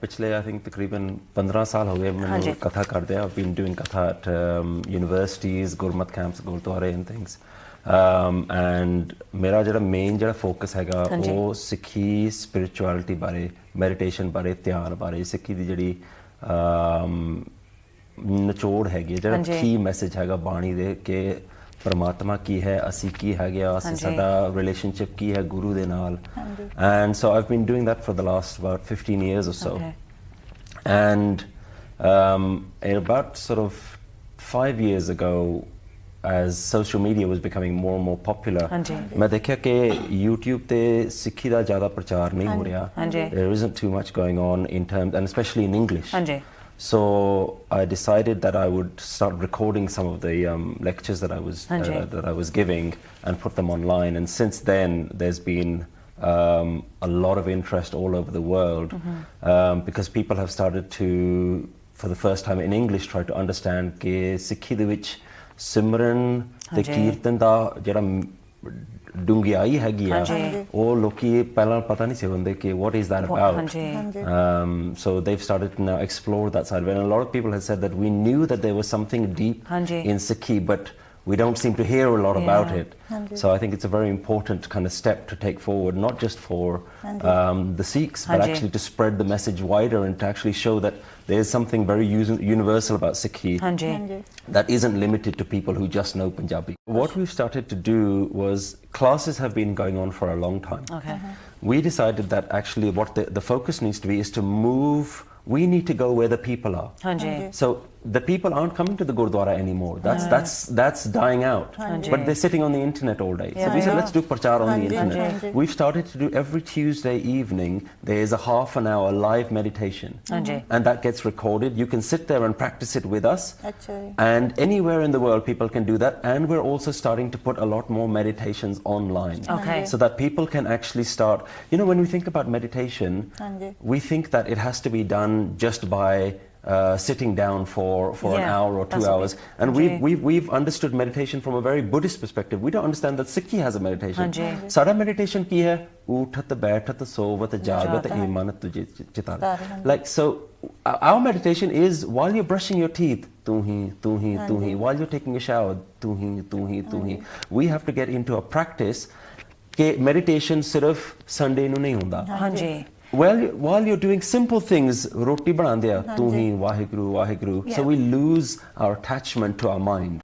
पिछले I think तकरीबन 15 साल हो गए मैंने कथा करते हैं. I've been doing katha at universities, gurmat camps, gurdwara and things. And मेरा ਜਿਹੜਾ ਮੇਨ ਜਿਹੜਾ ਫੋਕਸ ਹੈਗਾ ਉਹ ਸਿੱਖੀ ਸਪਿਰਿਚੁਅਲਿਟੀ ਬਾਰੇ, ਮੈਡੀਟੇਸ਼ਨ ਬਾਰੇ, ਧਿਆਨ ਬਾਰੇ, ਸਿੱਖੀ ਦੀ ਜਿਹੜੀ ਨਿਚੋੜ ਹੈਗੀ ਜਿਹੜਾ ਕੀ ਮੈਸੇਜ ਹੈਗਾ ਬਾਣੀ ਦੇ ਕਿ परमात्मा की है, असी की है गया, साडा relationship की है गुरु दे नाल. And so I've been doing that for the last about 15 years or so. And about sort of 5 years ago, as social media was becoming more and more popular, मैं देखा कि YouTube ते सिक्खी दा ज़्यादा प्रचार नहीं हो रहा. There isn't too much going on in terms, and especially in English. So I decided that I would start recording some of the lectures that I was giving and put them online. And since then, there's been a lot of interest all over the world because people have started to, for the first time in English, try to understand कि सिक्खी दे विच सिमरन ते कीर्तन दा जड़ा डूंघियाई हैगी आ ਉਹ ਲੋਕੀ ਪਹਿਲਾਂ ਪਤਾ ਨਹੀਂ ਸੀ ਹੁੰਦੇ ਕਿ what is that about. So they've started to now explore that side of it, and a lot of people have said that we knew that there was something deep in Sikhi, but we don't seem to hear a lot about it. So I think it's a very important kind of step to take forward, not just for the Sikhs, but actually to spread the message wider and to actually show that there is something very universal about Sikhi that isn't limited to people who just know Punjabi. What we've started to do was, classes have been going on for a long time. We decided that actually what the focus needs to be is to move. We need to go where the people are. So the people aren't coming to the Gurdwara anymore. That's dying out. But they're sitting on the internet all day. So we said, let's do prachar on the internet. We've started to do every Tuesday evening, there is a half an hour live meditation. And that gets recorded. You can sit there and practice it with us. And anywhere in the world people can do that. And we're also starting to put a lot more meditations online. So that people can actually start, you know, when we think about meditation, we think that it has to be done just by sitting down for an hour or 2 hours, and we've understood meditation from a very Buddhist perspective. We don't understand that Sikhi has a meditation. Sada meditation ki hai? Uthat baithat sovat jagat imanat chitat. Like, so our meditation is while you're brushing your teeth, tu hi, while you're taking a shower, tu hi. We have to get into a practice ke meditation sirf Sunday nu nahi hunda. Well, while you're doing simple things, roti banandya, tu hi, waheguru, waheguru, so we lose our attachment to our mind.